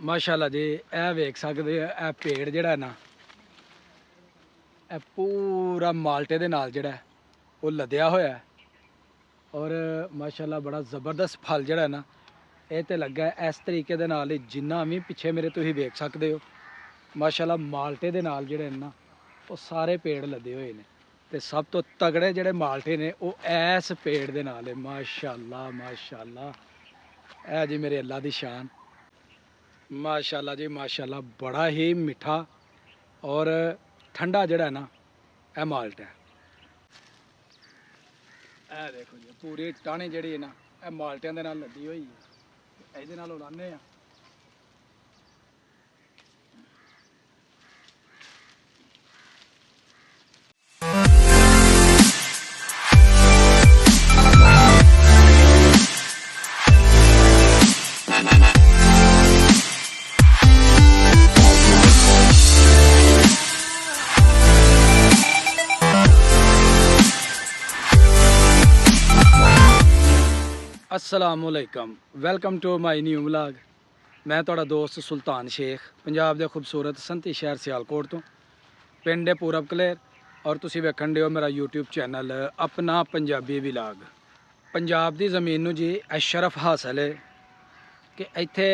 माशाल्लाह जी यह वेख सकते हो पेड़ जिहड़ा ना पूरा माल्टे दे नाल जिहड़ा वो लदया होया है। और माशाल्लाह बड़ा ज़बरदस्त फल जिहड़ा ना ये तो लगा इस तरीके दे नाल जिन्ना भी पिछे मेरे तुसीं वेख सकते हो। माशाल्लाह माल्टे दे नाल जिहड़े ना वो सारे पेड़ लदे हुए ने ते सब तो तगड़े जिहड़े माल्टे ने वो इस पेड़ दे नाल है। माशाल्लाह माशाल्लाह है जी मेरे अल्लाह दी शान। माशाल्लाह जी माशाल्लाह बड़ा ही मिठा और ठंडा जड़ा ना यह माल्ट है। यह देखो जी पूरी टाणी जी है ना यह माल्टियां दे नाल लदी हुई है। इहदे नाल उड़ाने आ अस्सलामुअलैकुम welcome to my new vlog. मैं तुहाडा दोस्त सुल्तान शेख पंजाब के खूबसूरत संती शहर सियालकोट तो पिंड है पूरब कलेर और तुसीं वेखण दिओ मेरा यूट्यूब चैनल अपना पंजाबी व्लॉग। पंजाब की ज़मीन नूं जी यह शरफ हासिल है कि इत्थे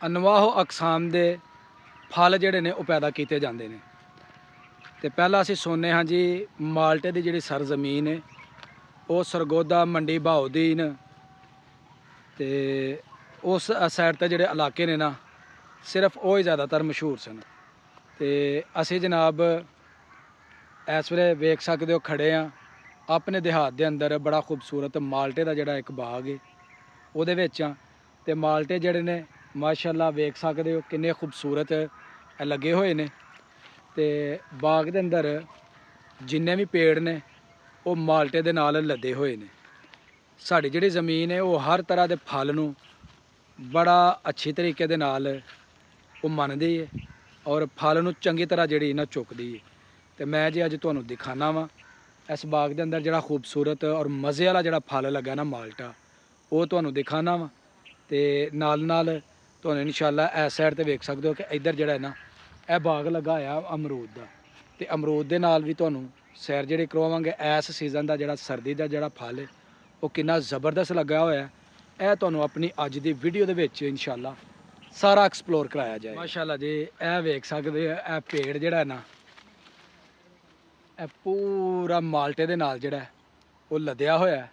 अनवाह अकसाम के फल जिहड़े ने वो पैदा किए जाते हैं। तो पहला असीं सुनने हाँ जी माल्टे की जिहड़ी सरजमीन है वो सरगोदा मंडी बहाउद्दीन ते उस साइड ते जिहड़े इलाके ने ना सिर्फ वो ही ज़्यादातर मशहूर सन। ते असीं जनाब इस वेले वेख सकते हो खड़े हाँ अपने देहात के अंदर बड़ा खूबसूरत माल्टे का जिहड़ा एक बाग है उहदे विच आ। ते माल्टे जिहड़े ने माशाल्लाह वेख सकते हो किन्ने खूबसूरत लगे हुए ने। ते बाग के अंदर जिन्ने भी पेड़ ने वो माल्टे दे नाल लदे हुए ने। साड़ी जिहड़ी ज़मीन है वो हर तरह के फल नूं बड़ा अच्छी तरीके दे नाल वो मनदी है और फल नूं चंगी तरह जिहड़ी ना चुकदी है। तो मैं जी अज तुहानूं दिखाना वा इस बाग के अंदर जिहड़ा खूबसूरत और मज़े वाला जिहड़ा फल लगा ना माल्टा वो तुहानूं दिखाना वा। ते नाल नाल तुहानूं इंशाअल्लाह इस साइड ते वेख सकते हो कि इधर जिहड़ा है ना यह बाग लगा होया अमरूद का। ते अमरूद दे नाल भी तुहानूं सैर जिहड़ी करवावांगे इस सीज़न का जिहड़ा सर्दी का जिहड़ा फल है वो कितना ज़बरदस्त लगा होया है। यह तुहानूं अपनी अज की वीडियो दे विच इंशाअल्लाह सारा एक्सप्लोर कराया जाए। माशाअल्लाह जी यह वेख सकते हो यह पेड़ जिहड़ा है ना यह पूरा माल्टे दे नाल जिहड़ा वो लदया होया है।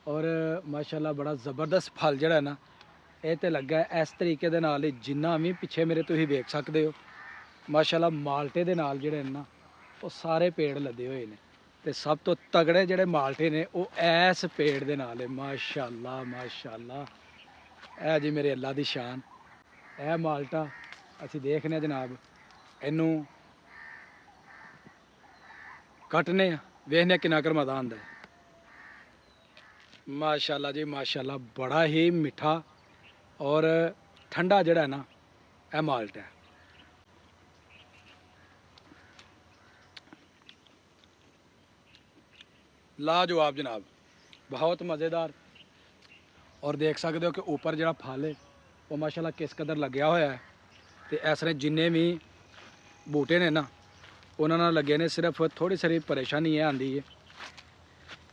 और माशाअल्लाह बड़ा ज़बरदस्त फल जिहड़ा है ना ये तो लगा इस तरीके दे नाल जिन्ना भी पिछे मेरे तुसीं वेख सकते हो। माशाअल्लाह माल्टे दे नाल जिहड़े ना वो सारे पेड़ लदे हुए ने ते सब तो तगड़े जिहड़े माल्टे ने वो इस पेड़ दे नाल है। माशाअल्लाह माशाअल्लाह है जी मेरे अल्लाह दी शान। यह माल्टा असीं देखने जनाब इनू कटने वेखने किन्ना कर मज़ा आंदा है। माशाअल्लाह जी माशाअल्लाह बड़ा ही मिठा और ठंडा जिहड़ा है ना यह माल्टा है। लाजवाब जनाब बहुत मज़ेदार। और देख सकते हो कि ऊपर जो फल है वो माशाल्लाह किस कदर लग्या होया है। तो इस तरह जिन्ने भी बूटे ने ना उन्होंने लगे ने सिर्फ थोड़ी सारी परेशानी यह आती है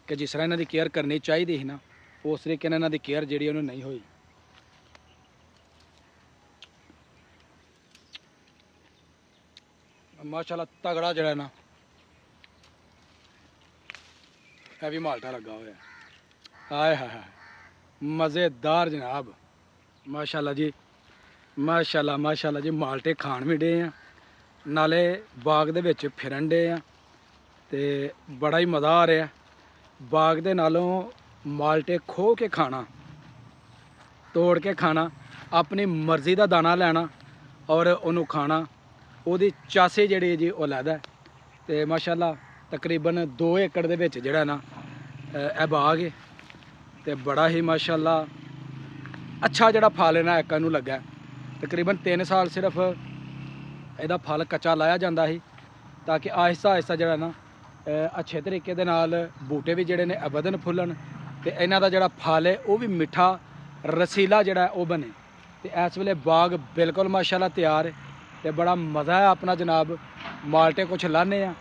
कि जिस तरह इन्हों की केयर करनी चाहिए थी ना उस तरीके इन्हों की केयर जी उन्होंने नहीं हुई। माशाल्लाह तगड़ा जड़ा ना यह भी माल्टा लगा हुआ है। हाय हाय हाय मज़ेदार जनाब माशाल्लाह जी माशाल्लाह माशाल्लाह जी माल्टे खान भी डे हैं नाले बाग दे विच फिरन डे हैं ते बड़ा ही मज़ा आ रहा है। बाग दे नालों माल्टे खो के खाना तोड़ के खाना अपनी मर्जी का दाना लैना और उन्होंने खाना उहदी चासी जिहड़ी जी वो लैदा है। ते माशाल्लाह तकरीबन 2 एकड़ दे विच जिहड़ा ना यह बाग है ते बड़ा ही माशाल्लाह अच्छा जिहड़ा फल है ना एक नूं लगा। तकरीबन 3 साल सिर्फ ਇਹਦਾ फल कच्चा लाया जाता है ताकि आहिस्ता आहिस्ता जिहड़ा ना अच्छे तरीके दे नाल बूटे भी जिहड़े ने वधन फुल्लन ते इन्हां दा जिहड़ा फल है वो भी मिठा रसीला जिहड़ा वो बने। ਤੇ ਇਸ ਵੇਲੇ ਬਾਗ ਬਿਲਕੁਲ ਮਾਸ਼ਾਅੱਲਾ ਤਿਆਰ ਹੈ ਤੇ ਬੜਾ ਮਜ਼ਾ ਹੈ ਆਪਣਾ ਜਨਾਬ। ਮਾਲਟੇ ਕੁਛ ਲਾਣੇ ਆ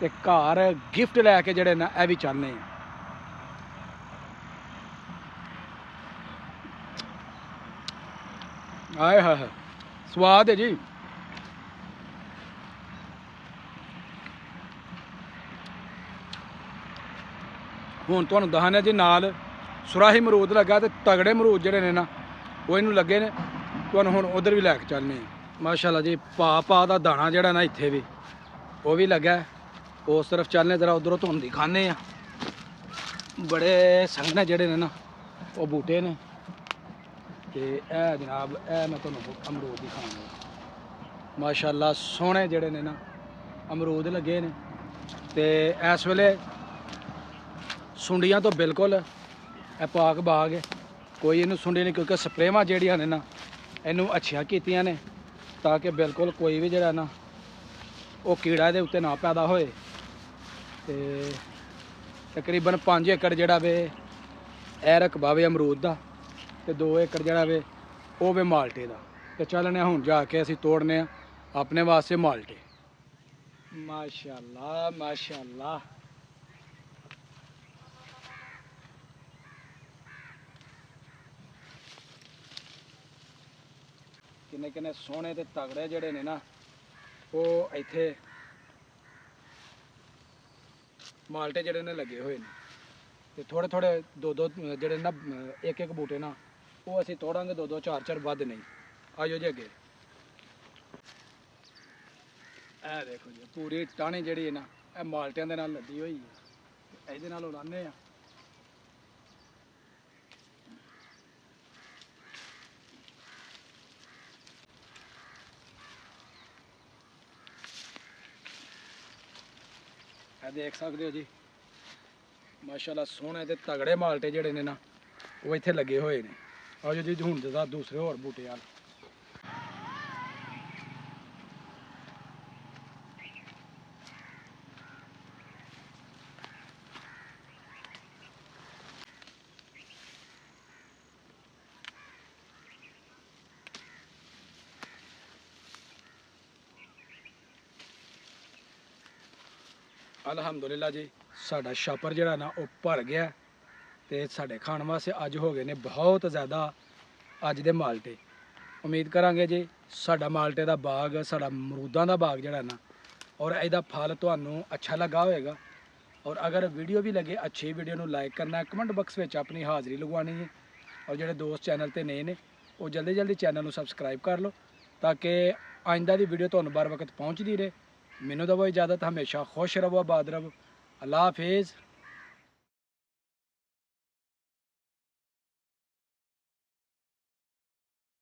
ਤੇ ਘਰ ਗਿਫਟ ਲੈ ਕੇ ਜਿਹੜੇ ਨਾ ਇਹ ਵੀ ਚਾਹੁੰਦੇ ਆ। ਆਏ ਹਾਏ ਹਾਏ ਸਵਾਦ ਹੈ ਜੀ। ਹੁਣ ਤੁਹਾਨੂੰ ਦੱਸਣਾ ਜੀ ਨਾਲ ਸੁਰਾਹੀ ਅਮਰੂਦ ਲੱਗਾ ਤੇ ਤਗੜੇ ਅਮਰੂਦ ਜਿਹੜੇ ਨੇ ਨਾ ਉਹ ਇਹਨੂੰ ਲੱਗੇ ਨੇ। ਤੁਹਾਨੂੰ ਹੁਣ ਉਧਰ ਵੀ ਲੈ ਕੇ ਚੱਲਨੇ ਆ। ਮਾਸ਼ਾਅੱਲਾ ਜੀ ਪਾ ਦਾ ਦਾਣਾ ਜਿਹੜਾ ਨਾ ਇੱਥੇ ਵੀ ਉਹ ਵੀ ਲੱਗਾ। ਉਸ ਤਰਫ ਚੱਲਨੇ ਜ਼ਰਾ ਉਧਰੋਂ ਤੁਹਾਨੂੰ ਦਿਖਾਣੇ ਆ। ਬੜੇ ਸੰਘਣੇ ਜਿਹੜੇ ਨੇ ਨਾ ਉਹ ਬੂਟੇ ਨੇ ਤੇ ਇਹ ਜਨਾਬ ਇਹ ਮੈਂ ਤੁਹਾਨੂੰ ਅਮਰੂਦ ਦਿਖਾਵਾਂਗਾ। ਮਾਸ਼ਾਅੱਲਾ ਸੋਹਣੇ ਜਿਹੜੇ ਨੇ ਨਾ ਅਮਰੂਦ ਲੱਗੇ ਨੇ ਤੇ ਇਸ ਵੇਲੇ ਸੁੰਡੀਆਂ ਤੋਂ ਬਿਲਕੁਲ ਇਹ ਪਾਕ ਬਾਗ ਹੈ, ਕੋਈ ਇਹਨੂੰ ਸੁੰਡੀ ਨਹੀਂ ਕਿਉਂਕਿ ਸਪਰੇਵਾਂ ਜਿਹੜੀਆਂ ਨੇ ਨਾ ਇਹਨੂੰ ਅੱਛੀਆਂ ਕੀਤੀਆਂ ਨੇ ਤਾਂ ਕਿ ਬਿਲਕੁਲ ਕੋਈ ਵੀ ਜਿਹੜਾ ਨਾ ਉਹ ਕੀੜਾ ਇਹਦੇ ਉੱਤੇ ਨਾ ਪੈਦਾ ਹੋਏ। ਤੇ ਤਕਰੀਬਨ 5 ਏਕੜ ਜਿਹੜਾ ਵੇ ਇਹ ਰਕਬਾ ਵੇ ਅਮਰੂਦ ਦਾ ਤੇ 2 ਏਕੜ ਜਿਹੜਾ ਵੇ ਉਹ ਵੇ ਮਾਲਟੇ ਦਾ। ਤੇ ਚੱਲਣੇ ਹੁਣ ਜਾ ਕੇ ਅਸੀਂ ਤੋੜਨੇ ਆ ਆਪਣੇ ਵਾਸਤੇ ਮਾਲਟੇ। ਮਾਸ਼ਾਅੱਲਾ ਮਾਸ਼ਾਅੱਲਾ ਕਿੰਨੇ ਕਿੰਨੇ ਸੋਹਣੇ ਤੇ ਤਗੜੇ ਜਿਹੜੇ ਨੇ ਨਾ ਉਹ ਇੱਥੇ ਮਾਲਟੇ ਜਿਹੜੇ ਨੇ ਲੱਗੇ ਹੋਏ ਨੇ। ਤੇ ਥੋੜੇ ਥੋੜੇ ਦੋ ਜਿਹੜੇ ਨਾ ਇੱਕ ਇੱਕ ਬੂਟੇ ਨਾ ਉਹ ਅਸੀਂ ਤੋੜਾਂਗੇ, 2 4 4 ਵੱਧ ਨਹੀਂ। ਆਜੋ ਜੀ ਅੱਗੇ। ਇਹ ਦੇਖੋ ਜੀ ਪੂਰੀ ਟਾਹਣੀ ਜਿਹੜੀ ਹੈ ਨਾ ਇਹ ਮਾਲਟਿਆਂ ਦੇ ਨਾਲ ਲੱਦੀ ਹੋਈ ਹੈ। ਇਹਦੇ ਨਾਲ ਉਡਾਉਂਦੇ ਆ। ਇਹ ਦੇਖ ਸਕਦੇ ਹੋ ਜੀ ਮਾਸ਼ਾਅੱਲਾ ਸੋਹਣੇ ਤੇ ਤਗੜੇ ਮਾਲਟੇ ਜਿਹੜੇ ਨੇ ਨਾ ਉਹ ਇੱਥੇ ਲੱਗੇ ਹੋਏ ਨੇ। ਆਜੋ ਜੀ ਹੁਣ ਦਾ ਦੂਸਰੇ ਹੋਰ ਬੂਟੇ ਆ। ਅਲਹਮਦੁਲਿਲਾ ਜੀ ਸਾਡਾ ਛਾਪਰ ਜਿਹੜਾ ਨਾ ਉਹ ਭਰ ਗਿਆ ਤੇ ਸਾਡੇ ਖਾਣ ਵਾਸਤੇ ਅੱਜ ਹੋ ਗਏ ਨੇ ਬਹੁਤ ਜ਼ਿਆਦਾ ਅੱਜ ਦੇ ਮਾਲਟੇ। ਉਮੀਦ ਕਰਾਂਗੇ ਜੀ ਸਾਡਾ ਮਾਲਟੇ ਦਾ ਬਾਗ, ਸਾਡਾ ਅਮਰੂਦਾਂ ਦਾ ਬਾਗ ਜਿਹੜਾ ਨਾ ਔਰ ਇਹਦਾ ਫਲ ਤੁਹਾਨੂੰ ਅੱਛਾ ਲੱਗਾ ਹੋਵੇਗਾ। ਔਰ ਅਗਰ ਵੀਡੀਓ ਵੀ ਲੱਗੇ ਅੱਛੀ, ਵੀਡੀਓ ਨੂੰ ਲਾਈਕ ਕਰਨਾ, ਕਮੈਂਟ ਬਾਕਸ ਵਿੱਚ ਆਪਣੀ ਹਾਜ਼ਰੀ ਲਗਵਾਉਣੀ ਹੈ। ਔਰ ਜਿਹੜੇ ਦੋਸਤ ਚੈਨਲ ਤੇ ਨਏ ਨੇ ਉਹ ਜਲਦੀ ਜਲਦੀ ਚੈਨਲ ਨੂੰ ਸਬਸਕ੍ਰਾਈਬ ਕਰ ਲਓ ਤਾਂ ਕਿ ਆਇੰਦਾ ਦੀ ਵੀਡੀਓ ਤੁਹਾਨੂੰ बर वक्त पहुँचती रहे। मैनू दवो इजाज़त, हमेशा खुश रहो, आबाद रहो। अल्लाह हाफिज़।